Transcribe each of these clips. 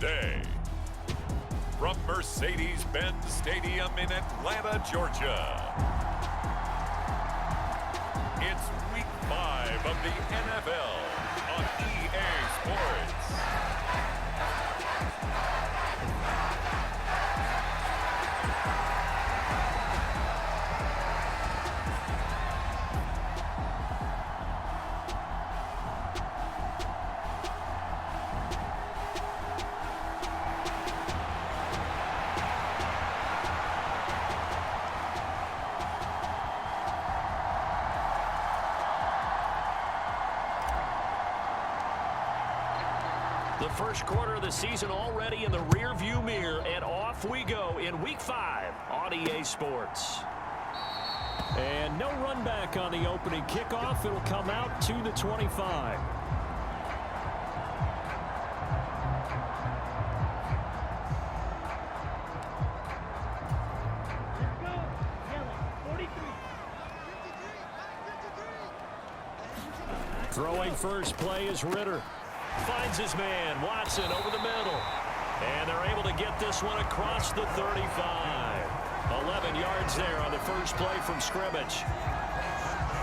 Tuesday. From Mercedes-Benz Stadium in Atlanta, Georgia. It's Week 5 of the NFL on EA Sports. The first quarter of the season already in the rear-view mirror, and off we go in Week 5 on EA Sports. And no run back on the opening kickoff. It'll come out to the 25. Throwing first play is Ritter. Finds his man, Watson, over the middle. And they're able to get this one across the 35. 11 yards there on the first play from scrimmage.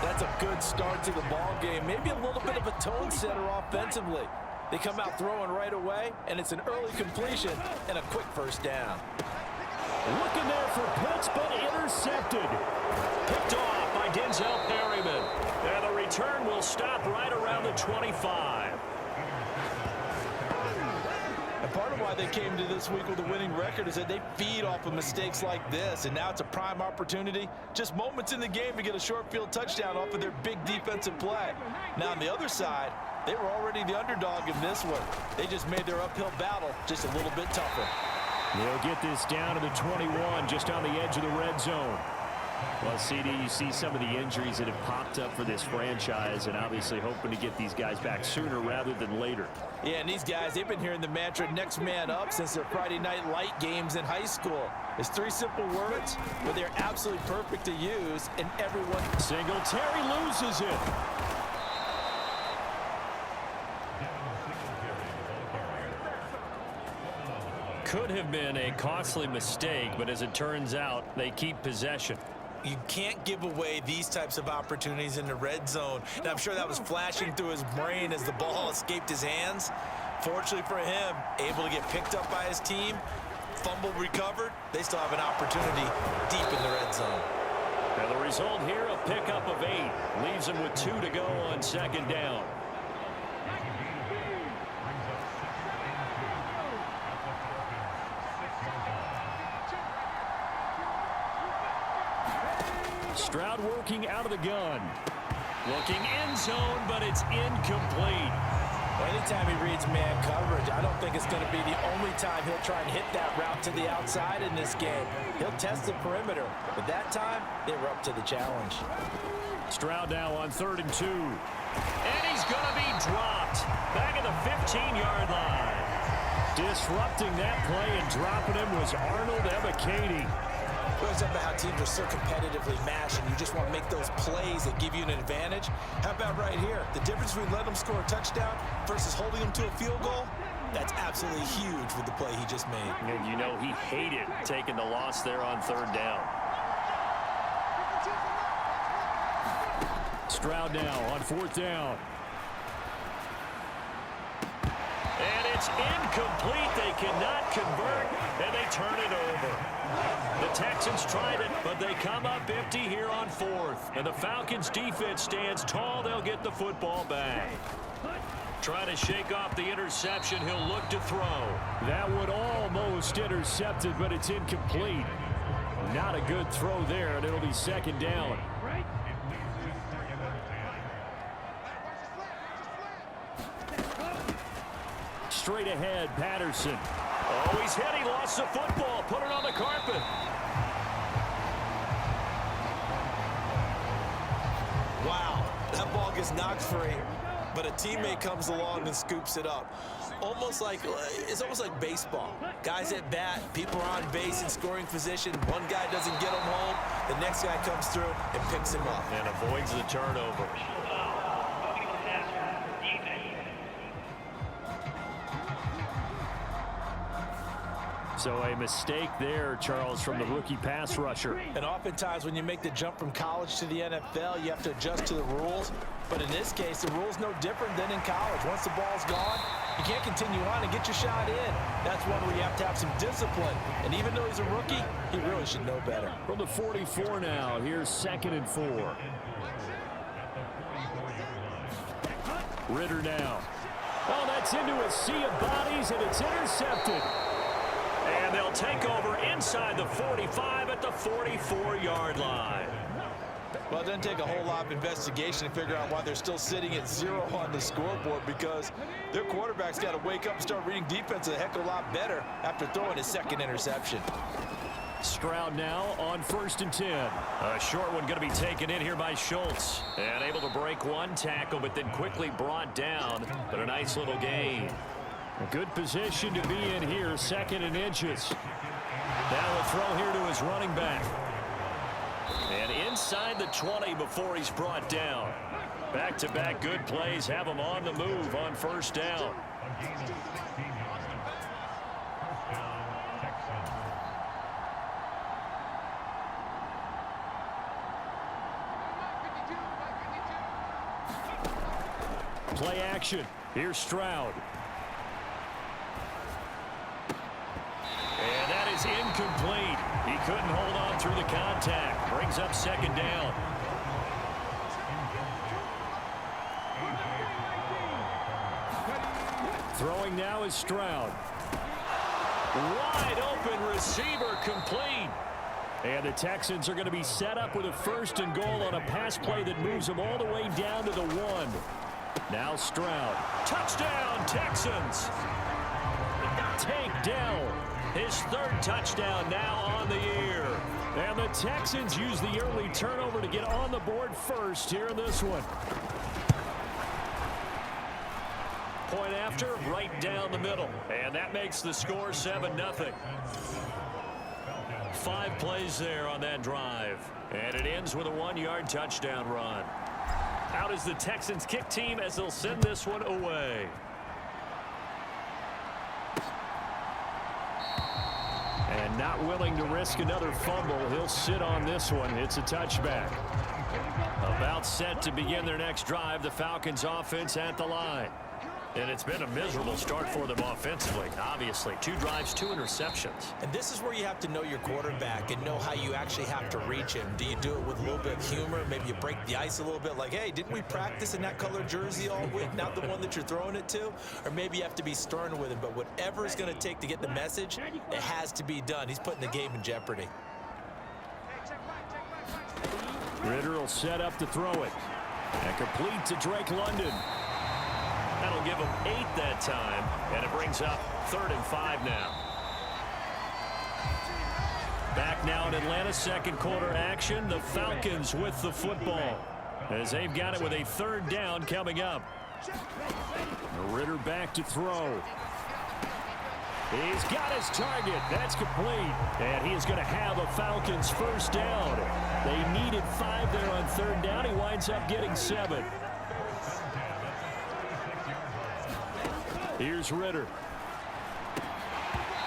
That's a good start to the ball game. Maybe a little bit of a tone setter offensively. They come out throwing right away, and it's an early completion and a quick first down. Looking there for Pitts, but intercepted. Picked off by Denzel Perryman. And the return will stop right around the 25. And part of why they came to this week with a winning record is that they feed off of mistakes like this, and now it's a prime opportunity. Just moments in the game to get a short field touchdown off of their big defensive play. Now on the other side, they were already the underdog in this one. They just made their uphill battle just a little bit tougher. They'll get this down to the 21, just on the edge of the red zone. Well, CD, you see some of the injuries that have popped up for this franchise, and obviously hoping to get these guys back sooner rather than later. Yeah, and these guys, they've been hearing the mantra next man up since their Friday night light games in high school. It's 3 simple words, but they're absolutely perfect to use, and everyone... Singletary loses it. Could have been a costly mistake, but as it turns out, they keep possession. You can't give away these types of opportunities in the red zone. And I'm sure that was flashing through his brain as the ball escaped his hands. Fortunately for him, able to get picked up by his team, fumble recovered. They still have an opportunity deep in the red zone. And the result here, a pickup of 8. Leaves them with 2 to go on second down. Stroud working out of the gun. Looking end zone, but it's incomplete. Anytime he reads man coverage, I don't think it's going to be the only time he'll try and hit that route to the outside in this game. He'll test the perimeter, but that time, they were up to the challenge. Stroud now on 3rd and 2. And he's going to be dropped. Back at the 15-yard line. Disrupting that play and dropping him was Arnold Ebiketie. It's about how teams are so competitively matched, and you just want to make those plays that give you an advantage. How about right here? The difference between letting them score a touchdown versus holding them to a field goal, that's absolutely huge with the play he just made. And you know he hated taking the loss there on 3rd down. Stroud now on 4th down. And it's incomplete. They cannot convert, and they turn it over. The Texans tried it, but they come up empty here on 4th. And the Falcons' defense stands tall. They'll get the football back. Trying to shake off the interception. He'll look to throw. That would almost intercepted, but it's incomplete. Not a good throw there, and it'll be 2nd down. Straight ahead, Patterson. Oh, he's hit. He lost the football. Put it on the carpet. Wow, that ball gets knocked free, but a teammate comes along and scoops it up. It's almost like baseball. Guys at bat, people are on base in scoring position. One guy doesn't get him home. The next guy comes through and picks him up. And avoids the turnover. So a mistake there, Charles, from the rookie pass rusher. And oftentimes when you make the jump from college to the NFL, you have to adjust to the rules. But in this case, the rule's no different than in college. Once the ball's gone, you can't continue on and get your shot in. That's one where you have to have some discipline. And even though he's a rookie, he really should know better. From the 44 now, here's 2nd and 4. Ritter now. Oh, that's into a sea of bodies, and it's intercepted. And they'll take over inside the 45 at the 44-yard line. Well, it doesn't take a whole lot of investigation to figure out why they're still sitting at 0 on the scoreboard, because their quarterback's got to wake up and start reading defense a heck of a lot better after throwing his 2nd interception. Stroud now on 1st and 10. A short one going to be taken in here by Schultz. And able to break one tackle, but then quickly brought down. But a nice little gain. A good position to be in here, 2nd and inches. Now a throw here to his running back. And inside the 20 before he's brought down. Back-to-back good plays have him on the move on 1st down. Play action. Here's Stroud. And that is incomplete. He couldn't hold on through the contact. Brings up 2nd down. Throwing now is Stroud. Wide open receiver, complete. And the Texans are going to be set up with a 1st and goal on a pass play that moves them all the way down to the 1. Now Stroud. Touchdown, Texans. Take down. His 3rd touchdown now on the year. And the Texans use the early turnover to get on the board first here in this one. Point after, right down the middle. And that makes the score 7-0. 5 plays there on that drive. And it ends with a 1-yard touchdown run. Out is the Texans kick team as they'll send this one away. And not willing to risk another fumble, he'll sit on this one. It's a touchback. About set to begin their next drive, the Falcons offense at the line. And it's been a miserable start for them offensively, obviously. 2 drives, 2 interceptions. And this is where you have to know your quarterback and know how you actually have to reach him. Do you do it with a little bit of humor? Maybe you break the ice a little bit, like, hey, didn't we practice in that color jersey all week, not the one that you're throwing it to? Or maybe you have to be stern with him. But whatever it's going to take to get the message, it has to be done. He's putting the game in jeopardy. Ritter will set up to throw it. And complete to Drake London. That'll give him 8 that time, and it brings up 3rd and 5 now. Back now in Atlanta, 2nd quarter action. The Falcons with the football as they've got it with a 3rd down coming up. Ritter back to throw. He's got his target. That's complete. And he is going to have a Falcons 1st down. They needed 5 there on 3rd down. He winds up getting 7. Here's Ritter.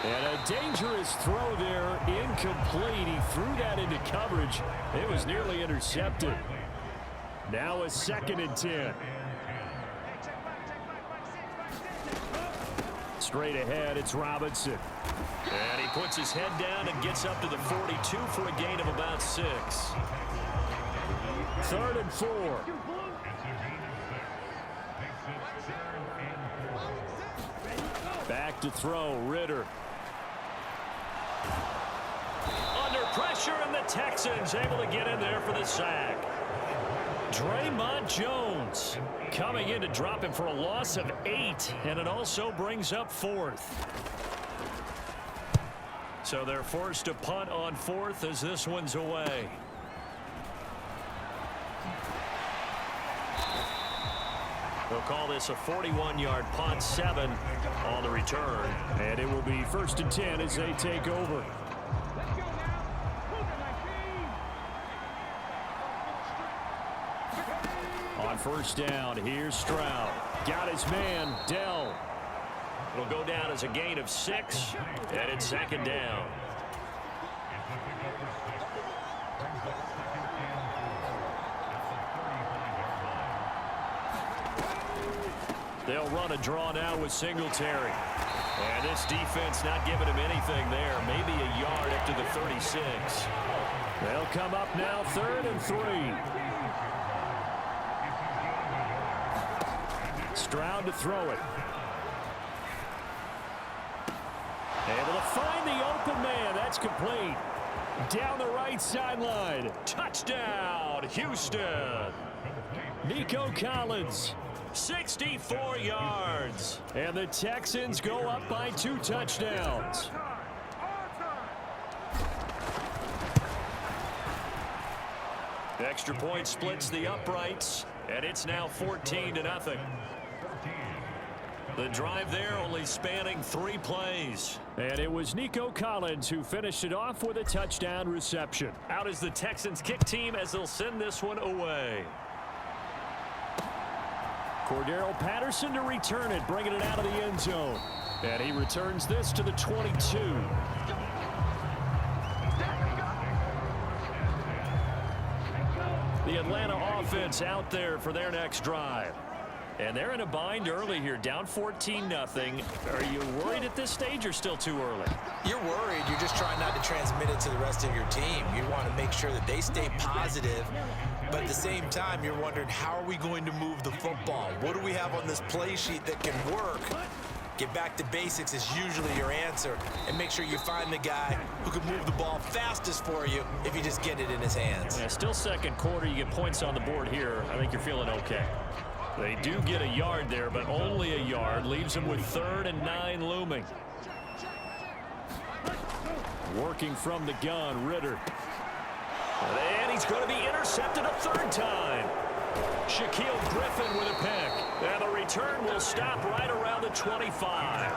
And a dangerous throw there, incomplete. He threw that into coverage. It was nearly intercepted. Now a 2nd and 10. Straight ahead, it's Robinson. And he puts his head down and gets up to the 42 for a gain of about 6. 3rd and 4. Back to throw, Ritter. Under pressure, and the Texans able to get in there for the sack. Draymond Jones coming in to drop him for a loss of 8, and it also brings up 4th. So they're forced to punt on 4th as this one's away. They'll call this a 41-yard punt, 7 on the return. And it will be 1st and 10 as they take over. On 1st down, here's Stroud. Got his man, Dell. It'll go down as a gain of 6, and it's second down. They'll run a draw now with Singletary. And this defense not giving him anything there. Maybe a yard up to the 36. They'll come up now 3rd and 3. Stroud to throw it. Able to find the open man. That's complete. Down the right sideline. Touchdown, Houston. Nico Collins. 64 yards. And the Texans go up by 2 touchdowns. Extra point splits the uprights, and it's now 14-0. The drive there only spanning 3 plays. And it was Nico Collins who finished it off with a touchdown reception. Out is the Texans kick team as they'll send this one away. Cordero Patterson to return it, bringing it out of the end zone. And he returns this to the 22. The Atlanta offense out there for their next drive. And they're in a bind early here, down 14-0. Are you worried at this stage or still too early? You're worried. You're just trying not to transmit it to the rest of your team. You want to make sure that they stay positive. But at the same time, you're wondering, how are we going to move the football? What do we have on this play sheet that can work? Get back to basics is usually your answer. And make sure you find the guy who can move the ball fastest for you if you just get it in his hands. Yeah, still second quarter. You get points on the board here. I think you're feeling okay. They do get a yard there, but only a yard. Leaves them with 3rd and 9 looming. Working from the gun, Ritter. And he's going to be intercepted a 3rd time. Shaquille Griffin with a pick. And the return will stop right around the 25.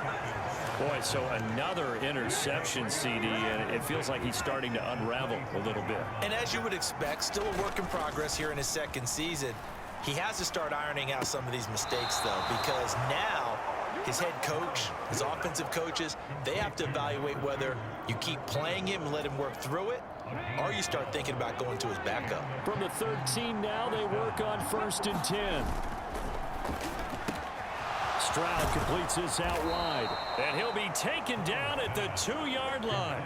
Boy, so another interception, CD, and it feels like he's starting to unravel a little bit. And as you would expect, still a work in progress here in his 2nd season. He has to start ironing out some of these mistakes, though, because now his head coach, his offensive coaches, they have to evaluate whether you keep playing him and let him work through it, or you start thinking about going to his backup. From the 13 now, they work on 1st and 10. Stroud completes this out wide, and he'll be taken down at the 2-yard line.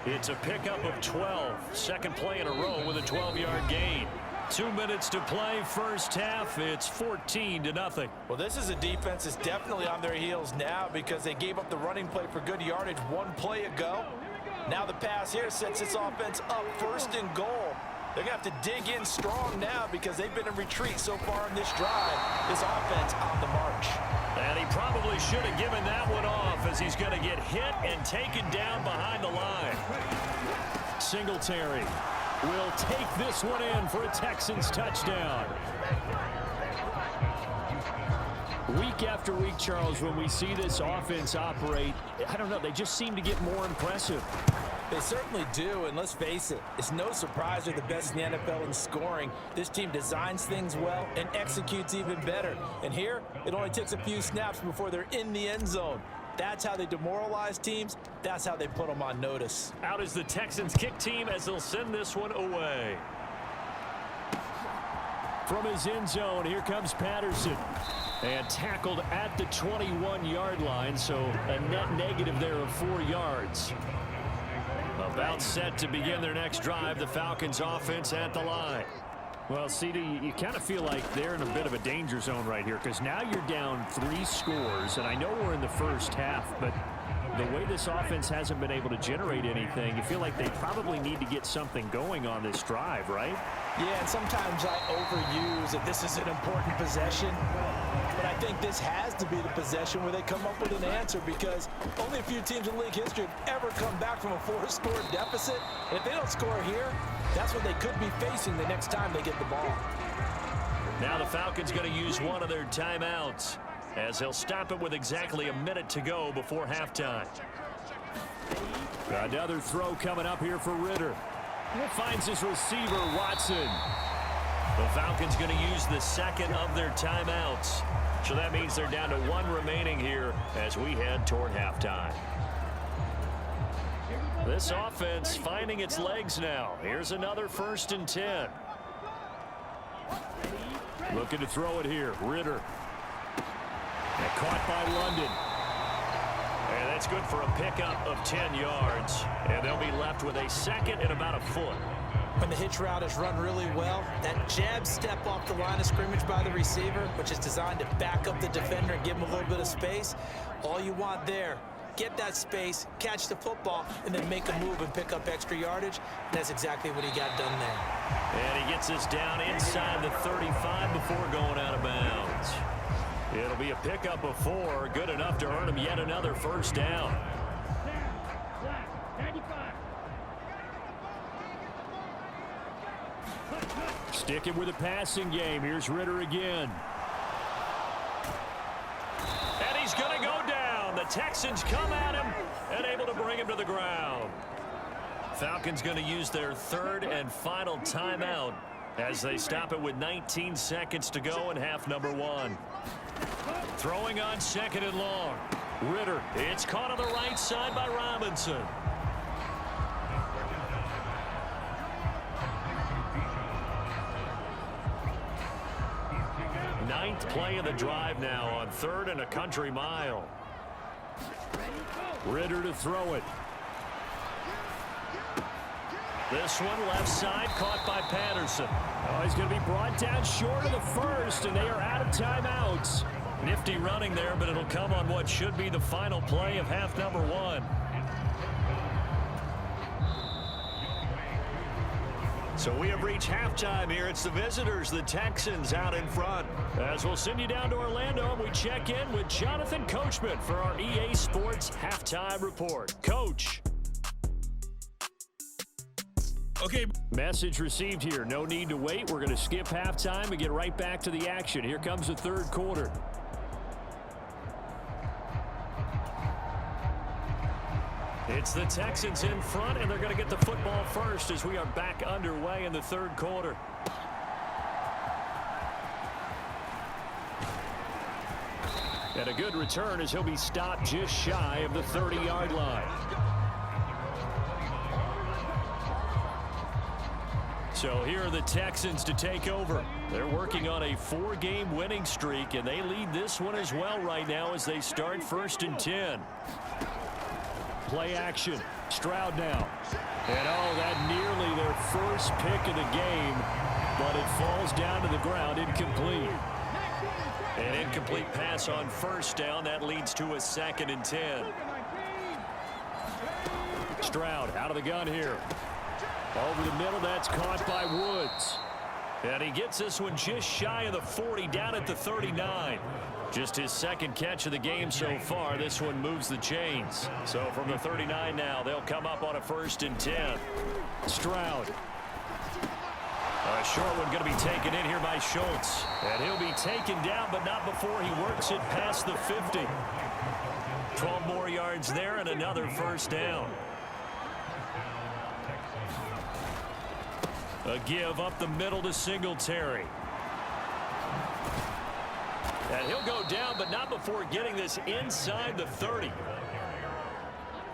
It's a pickup of 12. Second play in a row with a 12-yard gain. 2 minutes to play, first half. It's 14-0. Well, this is a defense that's definitely on their heels now because they gave up the running play for good yardage 1 play ago. Now the pass here sets this offense up 1st and goal. They're going to have to dig in strong now because they've been in retreat so far in this drive. This offense on the march. And he probably should have given that one off as he's going to get hit and taken down behind the line. Singletary will take this one in for a Texans touchdown. Week after week, Charles, when we see this offense operate, I don't know, they just seem to get more impressive. They certainly do, and let's face it, it's no surprise they're the best in the NFL in scoring. This team designs things well and executes even better. And here, it only takes a few snaps before they're in the end zone. That's how they demoralize teams. That's how they put them on notice. Out is the Texans kick team as they'll send this one away. From his end zone, here comes Patterson. And tackled at the 21-yard line, so a net negative there of 4 yards. About set to begin their next drive, the Falcons offense at the line. Well, CD, you kind of feel like they're in a bit of a danger zone right here because now you're down 3 scores, and I know we're in the first half, but the way this offense hasn't been able to generate anything, you feel like they probably need to get something going on this drive, right? Yeah, and sometimes I overuse that this is an important possession, but I think this has to be the possession where they come up with an answer because only a few teams in league history have ever come back from a 4-score deficit, and if they don't score here, that's what they could be facing the next time they get the ball. Now the Falcons going to use one of their timeouts as they'll stop it with exactly a minute to go before halftime. Another throw coming up here for Ritter. He finds his receiver, Watson. The Falcons going to use the second of their timeouts. So that means they're down to 1 remaining here as we head toward halftime. This offense finding its legs now. Here's another 1st and 10. Looking to throw it here. Ritter. And caught by London. And that's good for a pickup of 10 yards. And they'll be left with a 2nd and about a foot. When the hitch route is run really well, that jab step off the line of scrimmage by the receiver, which is designed to back up the defender and give him a little bit of space, all you want there, get that space, catch the football, and then make a move and pick up extra yardage. And that's exactly what he got done there. And he gets this down inside the 35 before going out of bounds. It'll be a pickup of 4, good enough to earn him yet another 1st down. Sticking with the passing game. Here's Ritter again. And he's going to go down. The Texans come at him and able to bring him to the ground. Falcons going to use their 3rd and final timeout as they stop it with 19 seconds to go in half number 1. Throwing on 2nd and long. Ritter. It's caught on the right side by Robinson. Ninth play of the drive now on 3rd and a country mile. Ritter to throw it. This one left side caught by Patterson. Oh, he's going to be brought down short of the 1st, and they are out of timeouts. Nifty running there, but it'll come on what should be the final play of half number 1. So we have reached halftime here. It's the visitors, the Texans, out in front. As we'll send you down to Orlando, and we check in with Jonathan Coachman for our EA Sports Halftime Report. Coach. Okay. Message received here. No need to wait. We're going to skip halftime and get right back to the action. Here comes the 3rd quarter. It's the Texans in front, and they're going to get the football first as we are back underway in the 3rd quarter. And a good return as he'll be stopped just shy of the 30-yard line. So here are the Texans to take over. They're working on a 4-game winning streak, and they lead this one as well right now as they start 1st and 10. Play action. Stroud now. And oh, that nearly their 1st pick of the game, but it falls down to the ground incomplete. An incomplete pass on 1st down. That leads to a 2nd and 10. Stroud out of the gun here. Over the middle, that's caught by Woods. And he gets this one just shy of the 40, down at the 39. Just his 2nd catch of the game so far. This one moves the chains. So from the 39 now, they'll come up on a 1st and 10. Stroud. A short one going to be taken in here by Schultz. And he'll be taken down, but not before he works it past the 50. 12 more yards there and another 1st down. A give up the middle to Singletary. And he'll go down, but not before getting this inside the 30.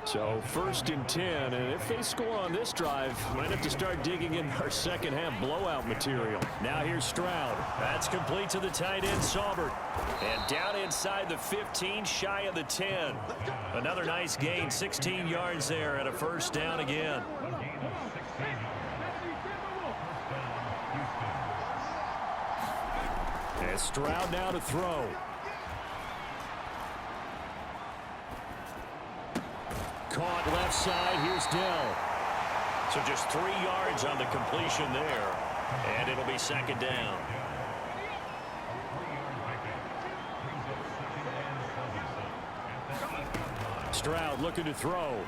So 1st and 10, and if they score on this drive, might have to start digging in our 2nd half blowout material. Now here's Stroud. That's complete to the tight end, Saubert. And down inside the 15, shy of the 10. Another nice gain, 16 yards there and a 1st down again. And Stroud now to throw. Caught left side. Here's Dell. So just 3 yards on the completion there. And it'll be 2nd down. Stroud looking to throw.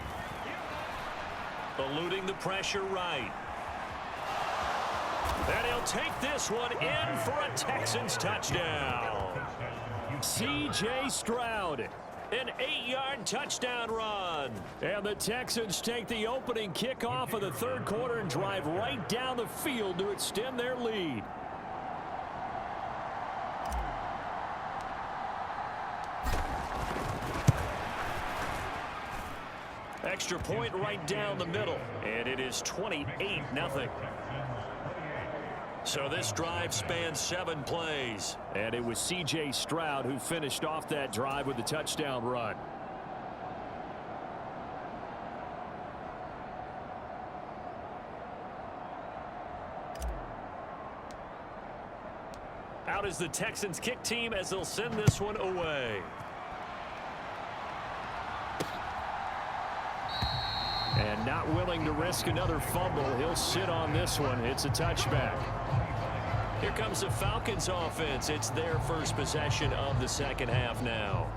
Eluding the pressure right. And he'll take this one in for a Texans touchdown. C.J. Stroud, an 8-yard touchdown run. And the Texans take the opening kickoff of the 3rd quarter and drive right down the field to extend their lead. Extra point right down the middle, and it is 28-0. So this drive spans 7 plays, and it was C.J. Stroud who finished off that drive with the touchdown run. Out is the Texans kick team as they'll send this one away. And not willing to risk another fumble. He'll sit on this one. It's a touchback. Here comes the Falcons offense. It's their first possession of the second half now.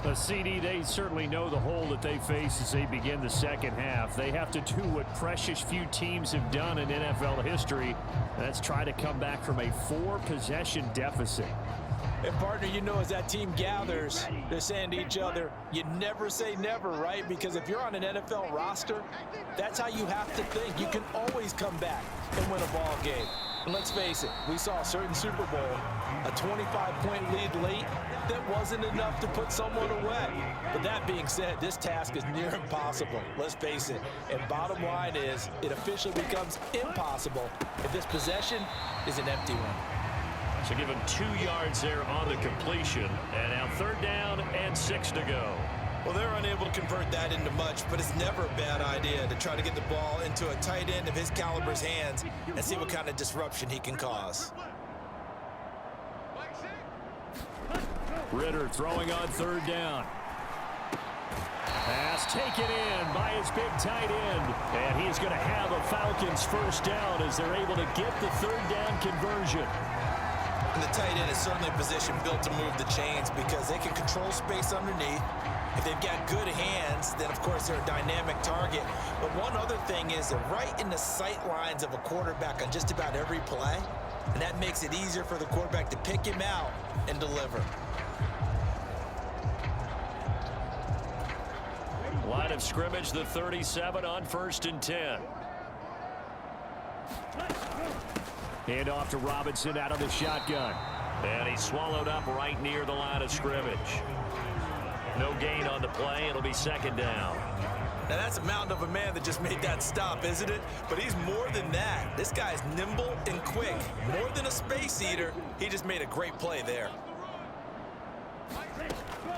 The CD, they certainly know the hole that they face as they begin the second half. They have to do what precious few teams have done in NFL history. That's try to come back from a 4-possession deficit. And, partner, you know, as that team gathers, they're saying to each other, you never say never, right? Because if you're on an NFL roster, that's how you have to think. You can always come back and win a ball game. And let's face it, we saw a certain Super Bowl, a 25-point lead late, that wasn't enough to put someone away. But that being said, this task is near impossible. Let's face it. And bottom line is, it officially becomes impossible if this possession is an empty one. So give him 2 yards there on the completion. And now 3rd down and 6 to go. Well, they're unable to convert that into much, but it's never a bad idea to try to get the ball into a tight end of his caliber's hands and see what kind of disruption he can cause. Ritter throwing on 3rd down. Pass taken in by his big tight end. And he's going to have a Falcons first down as they're able to get the 3rd down conversion. And the tight end is certainly a position built to move the chains because they can control space underneath. If they've got good hands, then of course they're a dynamic target. But one other thing is they're right in the sight lines of a quarterback on just about every play. And that makes it easier for the quarterback to pick him out and deliver. Line of scrimmage, the 37 on 1st and 10. Hand off to Robinson out of the shotgun. And he's swallowed up right near the line of scrimmage. No gain on the play. It'll be 2nd down. Now that's a mountain of a man that just made that stop, isn't it? But he's more than that. This guy's nimble and quick. More than a space eater. He just made a great play there.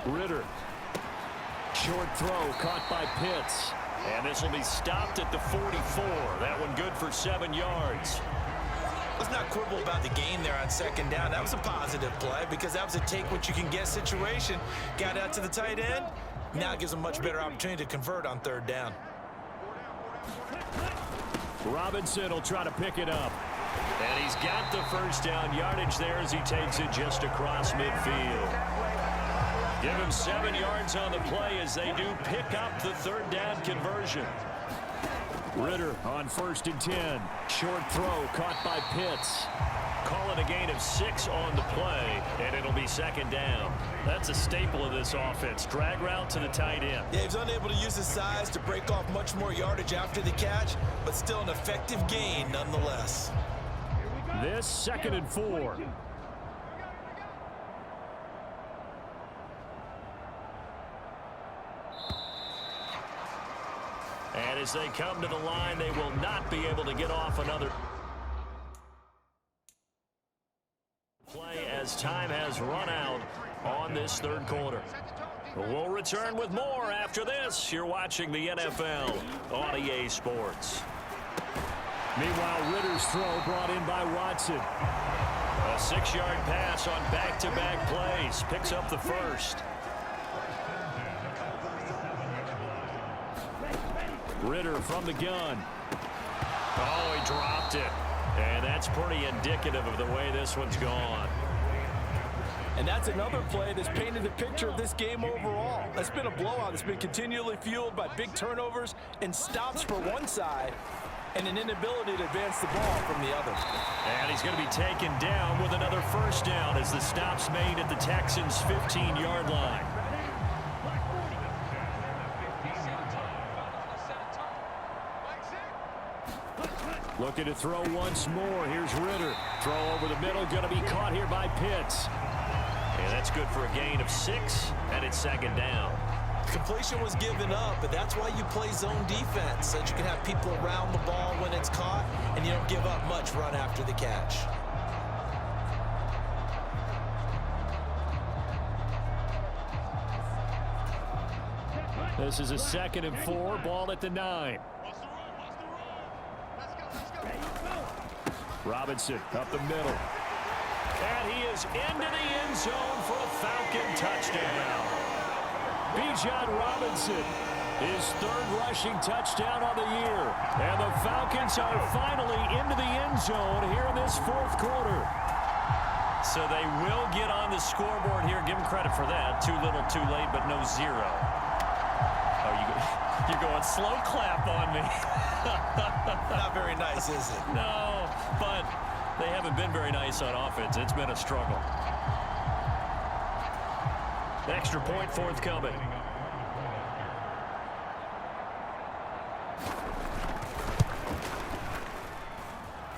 Ritter. Short throw caught by Pitts. And this will be stopped at the 44. That one good for 7 yards. Let's not quibble about the gain there on 2nd down. That was a positive play because that was a take-what-you-can-get situation. Got out to the tight end. Now it gives them a much better opportunity to convert on 3rd down. Robinson will try to pick it up. And he's got the first down yardage there as he takes it just across midfield. Give him 7 yards on the play as they do pick up the 3rd down conversion. Ritter on 1st and 10. Short throw caught by Pitts. Call it a gain of 6 on the play, and it'll be 2nd down. That's a staple of this offense. Drag route to the tight end. Yeah, he's unable to use his size to break off much more yardage after the catch, but still an effective gain nonetheless. This 2nd and 4. And as they come to the line, they will not be able to get off another play as time has run out on this 3rd quarter. We'll return with more after this. You're watching the NFL on EA Sports. Meanwhile, Ritter's throw brought in by Watson. A 6-yard pass on back-to-back plays. Picks up the first. Ritter from the gun. Oh, he dropped it. And that's pretty indicative of the way this one's gone. And that's another play that's painted the picture of this game overall. It's been a blowout. It's been continually fueled by big turnovers and stops for one side and an inability to advance the ball from the other. And he's going to be taken down with another first down as the stop's made at the Texans' 15-yard line. Looking to throw once more. Here's Ritter. Throw over the middle. Going to be caught here by Pitts. And that's good for a gain of 6, and it's 2nd down. Completion was given up, but that's why you play zone defense, so that you can have people around the ball when it's caught, and you don't give up much run after the catch. This is a 2nd and 4, ball at the 9. Robinson up the middle. And he is into the end zone for a Falcon touchdown. Bijan Robinson, his 3rd rushing touchdown on the year. And the Falcons are finally into the end zone here in this 4th quarter. So they will get on the scoreboard here. Give them credit for that. Too little, too late, but no 0. Oh, you're going slow clap on me. Not very nice, is it? No, but they haven't been very nice on offense. It's been a struggle. Extra point forthcoming.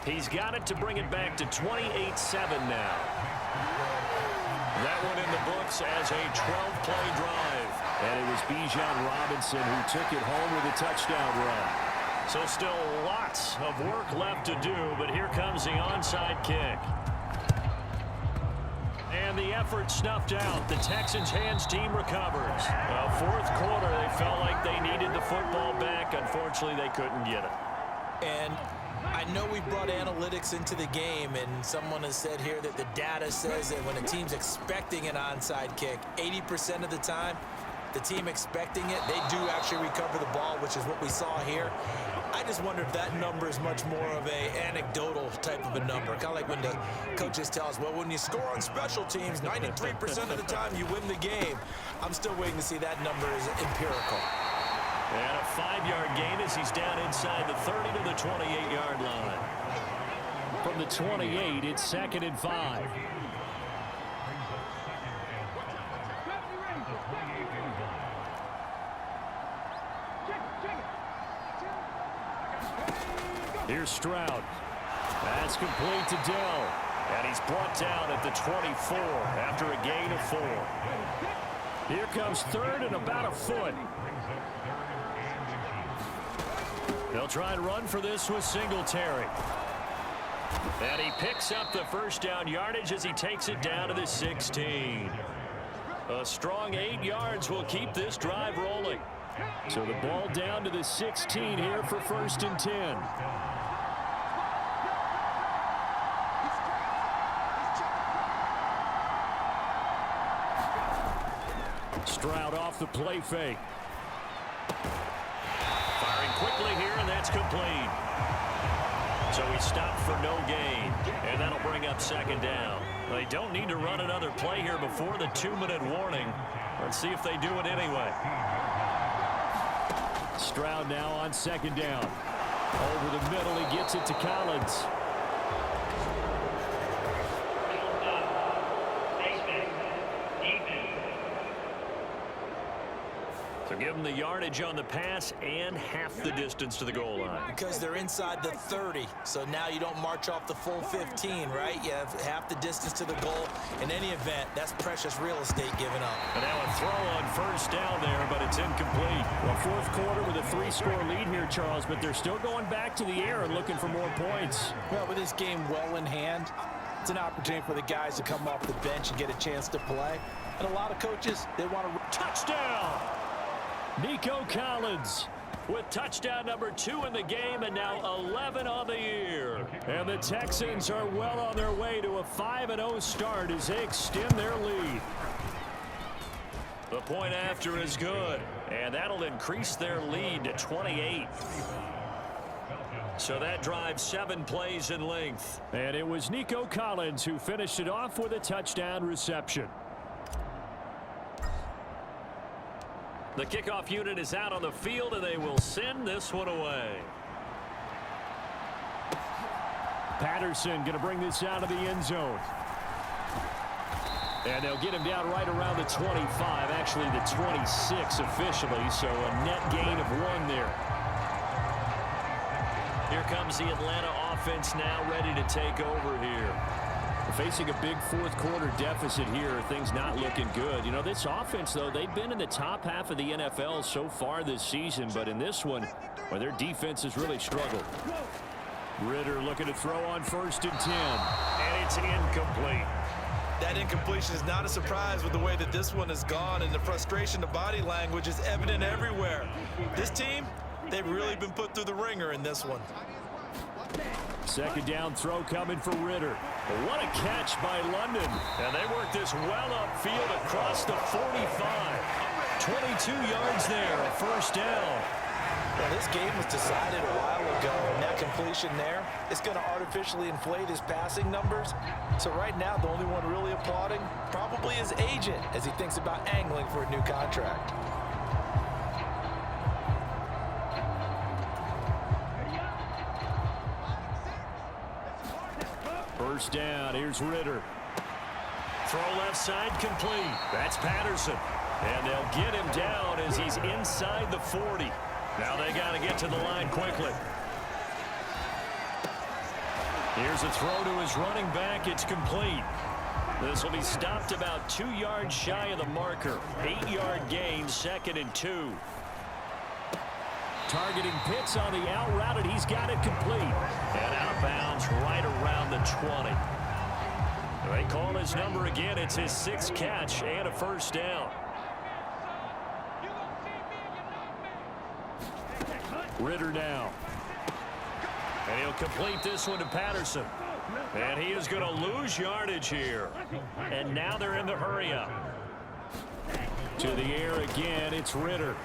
He's got it to bring it back to 28-7 now. That one in the books as a 12-play drive. And it was Bijan Robinson who took it home with a touchdown run. So still lots of work left to do, but here comes the onside kick. And the effort snuffed out. The Texans' hands team recovers. 4th quarter, they felt like they needed the football back. Unfortunately, they couldn't get it. And I know we brought analytics into the game, and someone has said here that the data says that when a team's expecting an onside kick, 80% of the time, the team expecting it, they do actually recover the ball, which is what we saw here. I just wonder if that number is much more of a anecdotal type of a number. Kind of like when the coaches tell us, well, when you score on special teams, 93% of the time you win the game. I'm still waiting to see that number is empirical. And a 5-yard gain as he's down inside the 30 to the 28-yard line. From the 28, it's 2nd and 5. Here's Stroud. That's complete to Dell. And he's brought down at the 24 after a gain of 4. Here comes 3rd and about a foot. They'll try and run for this with Singletary. And he picks up the 1st down yardage as he takes it down to the 16. A strong 8 yards will keep this drive rolling. So the ball down to the 16 here for 1st and 10. Stroud off the play fake. Firing quickly here, and that's complete. So he stopped for no gain, and that'll bring up 2nd down. They don't need to run another play here before the 2-minute warning. Let's see if they do it anyway. Stroud now on 2nd down. Over the middle, he gets it to Collins. So give them the yardage on the pass and half the distance to the goal line. Because they're inside the 30, so now you don't march off the full 15, right? You have half the distance to the goal. In any event, that's precious real estate given up. And now a throw on 1st down there, but it's incomplete. Well, 4th quarter with a 3-score lead here, Charles, but they're still going back to the air and looking for more points. Well, with this game well in hand, it's an opportunity for the guys to come off the bench and get a chance to play. And a lot of coaches, they want to... Touchdown! Nico Collins with touchdown number 2 in the game, and now 11 on the year. And the Texans are well on their way to a 5-0 start as they extend their lead. The point after is good, and that'll increase their lead to 28. So that drives 7 plays in length. And it was Nico Collins who finished it off with a touchdown reception. The kickoff unit is out on the field, and they will send this one away. Patterson going to bring this out of the end zone. And they'll get him down right around the 25, actually the 26 officially, so a net gain of 1 there. Here comes the Atlanta offense now ready to take over here. Facing a big fourth-quarter deficit here, things not looking good. You know, this offense, though, they've been in the top half of the NFL so far this season, but in this one, well, their defense has really struggled. Ritter looking to throw on 1st and 10, and it's incomplete. That incompletion is not a surprise with the way that this one has gone, and the frustration, the body language is evident everywhere. This team, they've really been put through the ringer in this one. 2nd down throw coming for Ritter. What a catch by London. And they work this well upfield across the 45. 22 yards there, a 1st down. Well, this game was decided a while ago, and that completion there is going to artificially inflate his passing numbers. So right now, the only one really applauding probably his agent as he thinks about angling for a new contract. 1st down, here's Ritter. Throw left side complete. That's Patterson. And they'll get him down as he's inside the 40. Now they got to get to the line quickly. Here's a throw to his running back. It's complete. This will be stopped about 2 yards shy of the marker. 8-yard gain, 2nd and 2. Targeting Pitts on the out route, and he's got it complete. And out of bounds right around the 20. They call his number again. It's his 6th catch and a 1st down. Ritter now. And he'll complete this one to Patterson. And he is going to lose yardage here. And now they're in the hurry-up. To the air again, it's Ritter.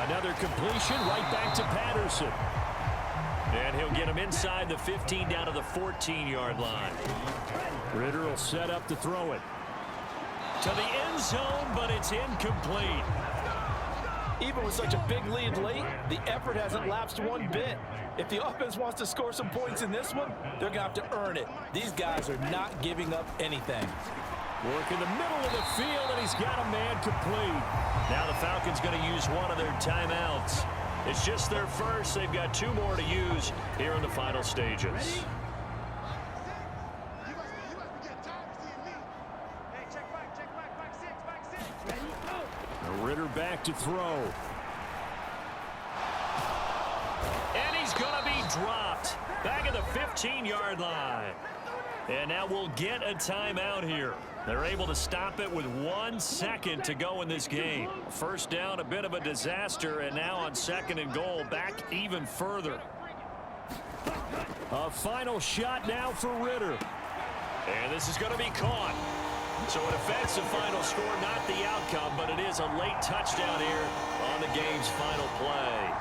Another completion right back to Patterson. And he'll get him inside the 15 down to the 14-yard line. Ritter will set up to throw it. To the end zone, but it's incomplete. Even with such a big lead late, the effort hasn't lapsed one bit. If the offense wants to score some points in this one, they're going to have to earn it. These guys are not giving up anything. Work in the middle of the field, and he's got a man complete. Now the Falcons going to use one of their timeouts. It's just their first. They've got 2 more to use here in the final stages. Ritter back to throw. And he's going to be dropped. Back at the 15-yard line. And now we'll get a timeout here. They're able to stop it with 1 second to go in this game. 1st down, a bit of a disaster, and now on 2nd and goal, back even further. A final shot now for Ritter. And this is going to be caught. So it affects the final score, not the outcome, but it is a late touchdown here on the game's final play.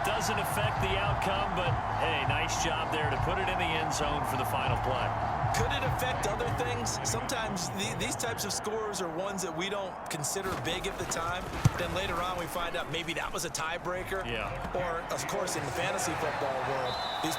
Doesn't affect the outcome, but, hey, nice job there to put it in the end zone for the final play. Could it affect other things? Sometimes these types of scores are ones that we don't consider big at the time. Then later on we find out maybe that was a tiebreaker. Yeah. Or, of course, in the fantasy football world, these